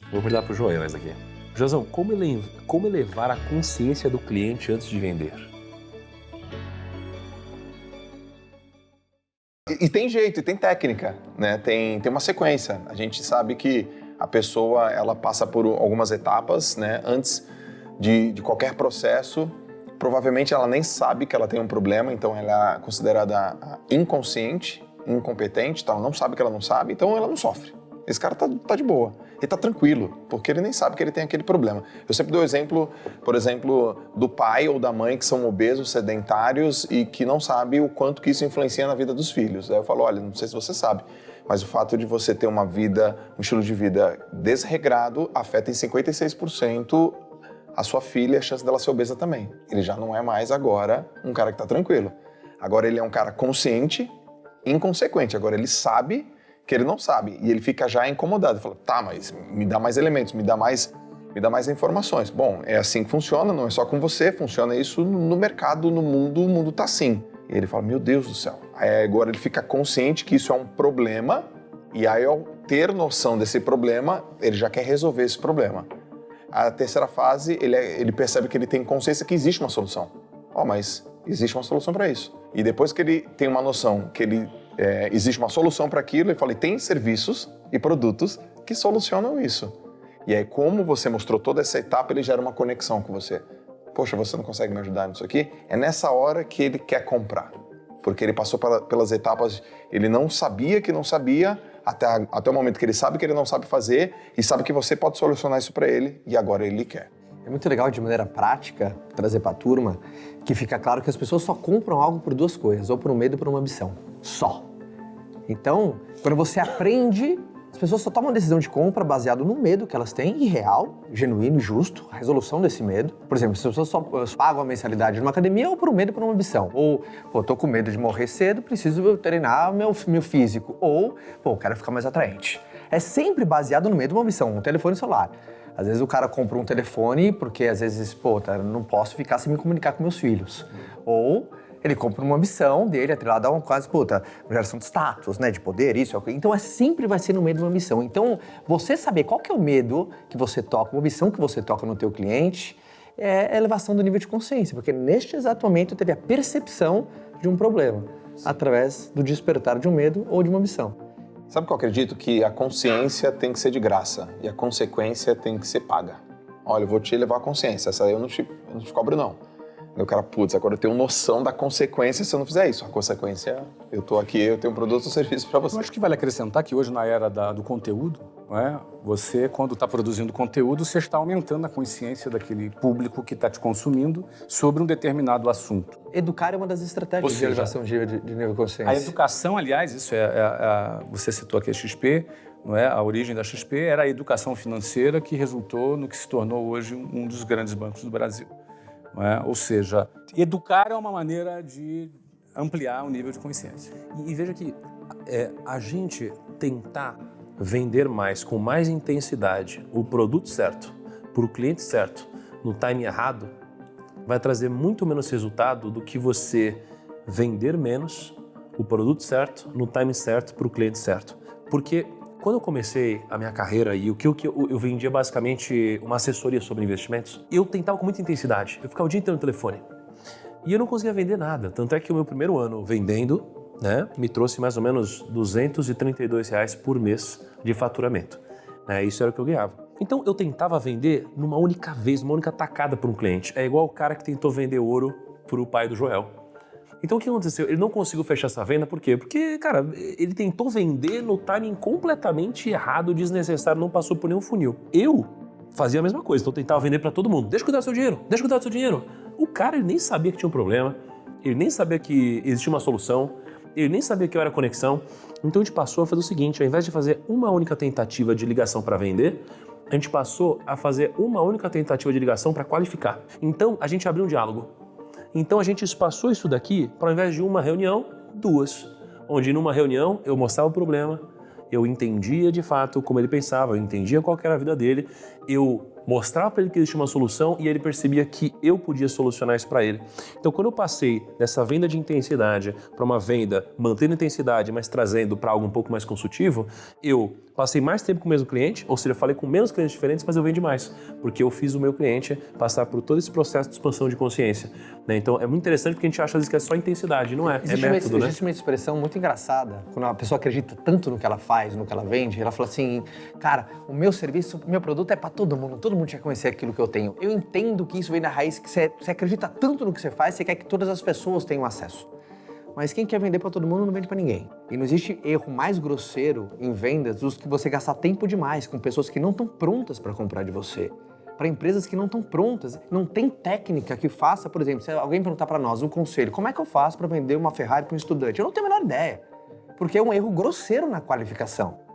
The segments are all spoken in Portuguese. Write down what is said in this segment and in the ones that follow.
Vou perguntar para o João essa aqui. Joãozão, como elevar a consciência do cliente antes de vender? E tem jeito, e tem técnica, né? Tem uma sequência. A gente sabe que a pessoa ela passa por algumas etapas, né? Antes de qualquer processo. Provavelmente ela nem sabe que ela tem um problema, então ela é considerada inconsciente, incompetente, então ela não sabe que ela não sabe, então ela não sofre. Esse cara tá de boa, ele tá tranquilo, porque ele nem sabe que ele tem aquele problema. Eu sempre dou exemplo, por exemplo, do pai ou da mãe que são obesos, sedentários e que não sabe o quanto que isso influencia na vida dos filhos. Aí eu falo, olha, não sei se você sabe, mas o fato de você ter uma vida, um estilo de vida desregrado afeta em 56% a sua filha, a chance dela ser obesa também. Ele já não é mais agora um cara que tá tranquilo. Agora ele é um cara consciente, inconsequente. Agora ele sabe que ele não sabe e ele fica já incomodado. Fala, tá, mas me dá mais elementos, me dá mais informações. Bom, é assim que funciona, não é só com você, funciona isso no mercado, no mundo, o mundo tá assim. E ele fala, meu Deus do céu. Aí agora ele fica consciente que isso é um problema e aí ao ter noção desse problema, ele já quer resolver esse problema. A terceira fase, ele percebe que ele tem consciência que existe uma solução. Mas existe uma solução para isso. E depois que ele tem uma noção que existe uma solução para aquilo, ele fala, e tem serviços e produtos que solucionam isso. E aí, como você mostrou toda essa etapa, ele gera uma conexão com você. Poxa, você não consegue me ajudar nisso aqui? É nessa hora que ele quer comprar. Porque ele passou pelas etapas, ele não sabia que não sabia, até o momento que ele sabe que ele não sabe fazer e sabe que você pode solucionar isso para ele e agora ele quer. É muito legal, de maneira prática, trazer para a turma que fica claro que as pessoas só compram algo por duas coisas, ou por um medo ou por uma ambição. Só. Então, quando você aprende, as pessoas só tomam a decisão de compra baseado no medo que elas têm, irreal, genuíno e justo, a resolução desse medo. Por exemplo, as pessoas só pagam a mensalidade numa academia ou por um medo ou por uma ambição. Ou, tô com medo de morrer cedo, preciso treinar meu físico. Ou, quero ficar mais atraente. É sempre baseado no medo ou uma ambição, um telefone celular. Às vezes o cara compra um telefone porque às vezes, não posso ficar sem me comunicar com meus filhos. Ou ele compra uma ambição dele, atrelada a uma quase, geração de status, né, de poder, isso. Então sempre vai ser no meio de uma ambição. Então, você saber qual que é o medo que você toca, uma ambição que você toca no teu cliente, é a elevação do nível de consciência, porque neste exato momento teve a percepção de um problema, através do despertar de um medo ou de uma ambição. Sabe o que eu acredito? Que a consciência tem que ser de graça e a consequência tem que ser paga. Olha, eu vou te levar a consciência, essa aí eu não te cobro não. O cara, agora eu tenho noção da consequência se eu não fizer isso. A consequência, eu tô aqui, eu tenho um produto ou serviço para você. Eu acho que vale acrescentar que hoje, na era do conteúdo, você, quando está produzindo conteúdo, você está aumentando a consciência daquele público que está te consumindo sobre um determinado assunto. Educar é uma das estratégias de elevação de nível de consciência. A educação, aliás, isso você citou aqui a XP, a origem da XP era a educação financeira que resultou no que se tornou hoje um dos grandes bancos do Brasil. Ou seja, educar é uma maneira de ampliar o nível de consciência. E veja que a gente tentar vender mais, com mais intensidade, o produto certo, para o cliente certo, no time errado, vai trazer muito menos resultado do que você vender menos o produto certo, no time certo, para o cliente certo. Porque quando eu comecei a minha carreira e o que eu vendia basicamente uma assessoria sobre investimentos, eu tentava com muita intensidade. Eu ficava o dia inteiro no telefone. E eu não conseguia vender nada. Tanto é que o meu primeiro ano vendendo, me trouxe mais ou menos R$232 por mês de faturamento. Isso era o que eu ganhava. Então eu tentava vender numa única vez, numa única tacada para um cliente. É igual o cara que tentou vender ouro para o pai do Joel. Então o que aconteceu? Ele não conseguiu fechar essa venda, por quê? Porque, cara, ele tentou vender no timing completamente errado, desnecessário, não passou por nenhum funil. Eu fazia a mesma coisa, então eu tentava vender para todo mundo. Deixa eu cuidar do seu dinheiro, deixa eu cuidar do seu dinheiro. O cara, ele nem sabia que tinha um problema, ele nem sabia que existia uma solução, ele nem sabia que eu era conexão. Então a gente passou a fazer o seguinte, ao invés de fazer uma única tentativa de ligação para vender, a gente passou a fazer uma única tentativa de ligação para qualificar. Então a gente abriu um diálogo. Então a gente espaçou isso daqui para, ao invés de uma reunião, duas. Onde numa reunião eu mostrava o problema, eu entendia de fato como ele pensava, eu entendia qual que era a vida dele, eu mostrava para ele que existia uma solução e ele percebia que eu podia solucionar isso para ele. Então, quando eu passei dessa venda de intensidade para uma venda mantendo intensidade, mas trazendo para algo um pouco mais consultivo, eu passei mais tempo com o mesmo cliente, ou seja, falei com menos clientes diferentes, mas eu vendi mais, porque eu fiz o meu cliente passar por todo esse processo de expansão de consciência. Né? Então, é muito interessante porque a gente acha às vezes que é só intensidade, não é? Existe é método, existe uma expressão muito engraçada, quando a pessoa acredita tanto no que ela faz, no que ela vende, ela fala assim, cara, o meu serviço, o meu produto é para todo mundo tinha que conhecer aquilo que eu tenho. Eu entendo que isso vem da raiz, que você acredita tanto no que você faz, você quer que todas as pessoas tenham acesso. Mas quem quer vender para todo mundo não vende para ninguém. E não existe erro mais grosseiro em vendas do que você gastar tempo demais com pessoas que não estão prontas para comprar de você. Para empresas que não estão prontas, não tem técnica que faça, por exemplo, se alguém perguntar para nós um conselho, como é que eu faço para vender uma Ferrari para um estudante? Eu não tenho a menor ideia, porque é um erro grosseiro na qualificação.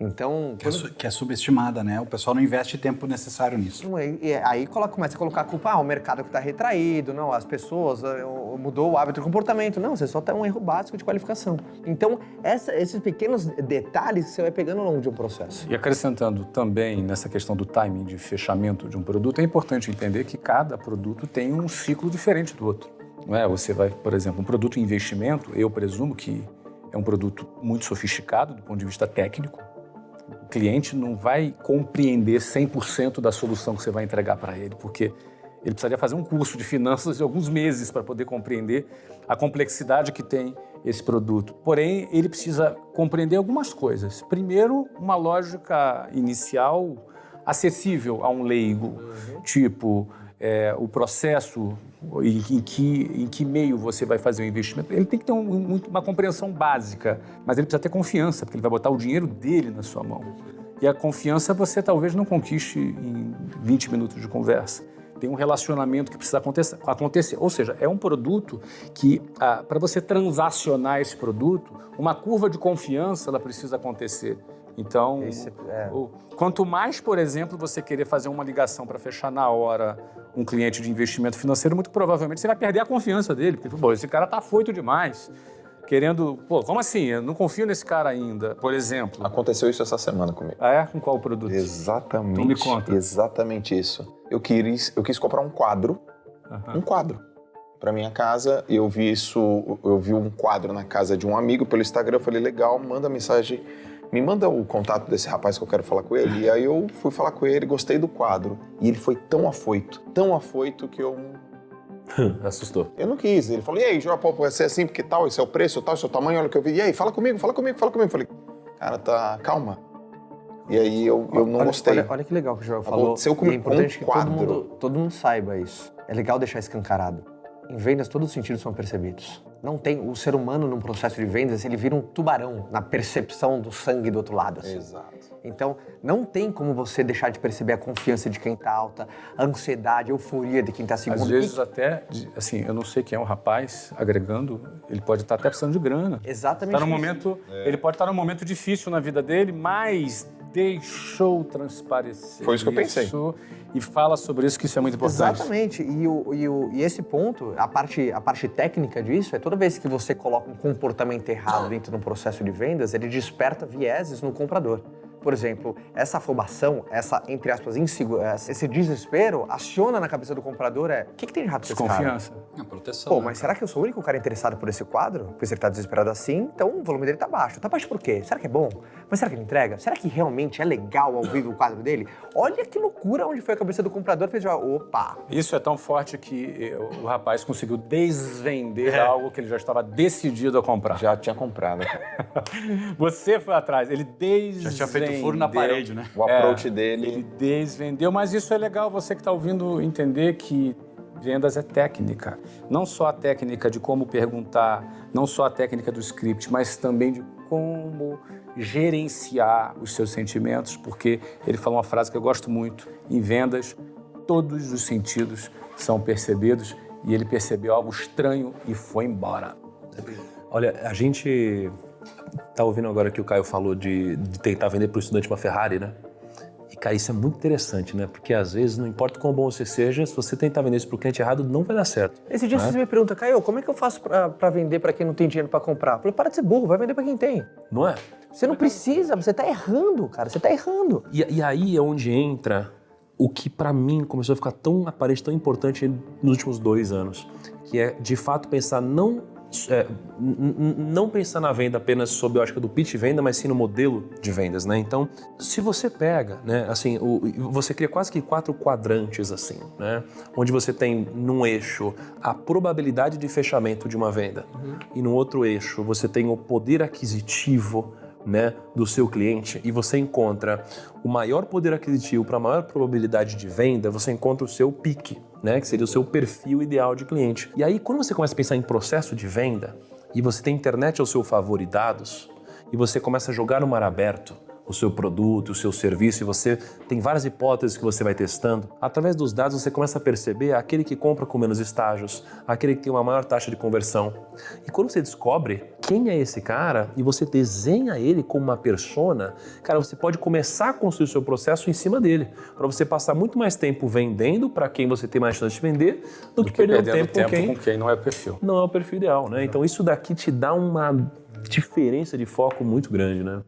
Então, que é subestimada, né? O pessoal não investe tempo necessário nisso. E aí começa a colocar a culpa, o mercado que está retraído, não, as pessoas, mudou o hábito de comportamento. Não, você só tem um erro básico de qualificação. Então, esses pequenos detalhes você vai pegando ao longo de um processo. E acrescentando também nessa questão do timing de fechamento de um produto, é importante entender que cada produto tem um ciclo diferente do outro. Não é? Você vai, por exemplo, um produto em investimento, eu presumo que é um produto muito sofisticado do ponto de vista técnico. O cliente não vai compreender 100% da solução que você vai entregar para ele, porque ele precisaria fazer um curso de finanças de alguns meses para poder compreender a complexidade que tem esse produto. Porém, ele precisa compreender algumas coisas. Primeiro, uma lógica inicial acessível a um leigo, tipo o processo em que meio você vai fazer o investimento. Ele tem que ter uma compreensão básica, mas ele precisa ter confiança, porque ele vai botar o dinheiro dele na sua mão. E a confiança você talvez não conquiste em 20 minutos de conversa. Tem um relacionamento que precisa acontecer. Ou seja, é um produto que, para você transacionar esse produto, uma curva de confiança ela precisa acontecer. Então, quanto mais, por exemplo, você querer fazer uma ligação para fechar na hora um cliente de investimento financeiro, muito provavelmente você vai perder a confiança dele, porque, pô, esse cara tá afoito demais, querendo... Pô, como assim? Eu não confio nesse cara ainda, por exemplo. Aconteceu isso essa semana comigo. Ah, é? Com qual produto? Exatamente. Então me conta. Exatamente isso. Eu quis comprar um quadro, para minha casa. Eu vi um quadro na casa de um amigo pelo Instagram, eu falei, legal, manda mensagem, me manda o contato desse rapaz que eu quero falar com ele. E aí eu fui falar com ele, gostei do quadro. E ele foi tão afoito que eu... Assustou. Eu não quis. Ele falou, e aí, João, vai ser assim, porque tal, esse é o preço, tal, esse é o tamanho, olha o que eu vi. E aí, fala comigo. Eu falei, cara, calma. E aí eu não gostei. Olha que legal que o João falou. Aconteceu comigo, é importante com um quadro. que todo mundo saiba isso. É legal deixar escancarado. Em vendas, todos os sentidos são percebidos. Não tem o ser humano num processo de vendas, ele vira um tubarão na percepção do sangue do outro lado. Assim. Exato. Então, não tem como você deixar de perceber a confiança de quem está alta, a ansiedade, a euforia de quem está segundo. Às vezes até, assim, eu não sei quem é o rapaz agregando, ele pode estar até precisando de grana. Exatamente. Tá num momento, ele pode estar num momento difícil na vida dele, mas deixou transparecer. Foi isso que eu pensei. E fala sobre isso, que isso é muito importante. Exatamente. E esse ponto, a parte técnica disso, é toda vez que você coloca um comportamento errado dentro de um processo de vendas, ele desperta vieses no comprador. Por exemplo, essa afobação, essa, entre aspas, insegurança, esse desespero, aciona na cabeça do comprador o que tem de errado com esse cara? Desconfiança. A proteção. Pô, mas será que eu sou o único cara interessado por esse quadro? Porque se ele tá desesperado assim, então o volume dele tá baixo. Tá baixo por quê? Será que é bom? Mas será que ele entrega? Será que realmente é legal ao vivo o quadro dele? Olha que loucura onde foi a cabeça do comprador, fez opa! Isso é tão forte que o rapaz conseguiu desvender algo que ele já estava decidido a comprar. Já tinha comprado, cara. Você foi atrás, ele desvendeu. Já tinha feito furo na parede, né? O approach dele... Ele desvendeu, mas isso é legal você que está ouvindo entender que vendas é técnica. Não só a técnica de como perguntar, não só a técnica do script, mas também de como gerenciar os seus sentimentos, porque ele falou uma frase que eu gosto muito. Em vendas, todos os sentidos são percebidos, e ele percebeu algo estranho e foi embora. Olha, a gente tá ouvindo agora que o Caio falou de tentar vender para o estudante uma Ferrari, né? E, cara, isso é muito interessante, né? Porque, às vezes, não importa quão bom você seja, se você tentar vender isso para o cliente errado, não vai dar certo. Esse dia você me pergunta, Caio, como é que eu faço para vender para quem não tem dinheiro para comprar? Eu falei, para de ser burro, vai vender para quem tem. Não é? Você não precisa, você tá errando, cara, você tá errando. E aí é onde entra o que para mim começou a ficar tão aparente, tão importante nos últimos 2 anos, que é de fato pensar não pensar na venda apenas sob a ótica do pitch venda, mas sim no modelo de vendas, né? Então, se você pega, né, assim, você cria quase que 4 quadrantes, assim, né? Onde você tem num eixo a probabilidade de fechamento de uma venda e no outro eixo você tem o poder aquisitivo, né, do seu cliente, e você encontra o maior poder aquisitivo para a maior probabilidade de venda, você encontra o seu pique, né, que seria o seu perfil ideal de cliente. E aí, quando você começa a pensar em processo de venda, e você tem internet ao seu favor e dados, e você começa a jogar no mar aberto o seu produto, o seu serviço, e você tem várias hipóteses que você vai testando, através dos dados você começa a perceber aquele que compra com menos estágios, aquele que tem uma maior taxa de conversão. E quando você descobre quem é esse cara e você desenha ele como uma persona, cara, você pode começar a construir o seu processo em cima dele, para você passar muito mais tempo vendendo para quem você tem mais chance de vender do que perdendo tempo com quem não é o perfil. Não é o perfil ideal, né? Então isso daqui te dá uma diferença de foco muito grande, né?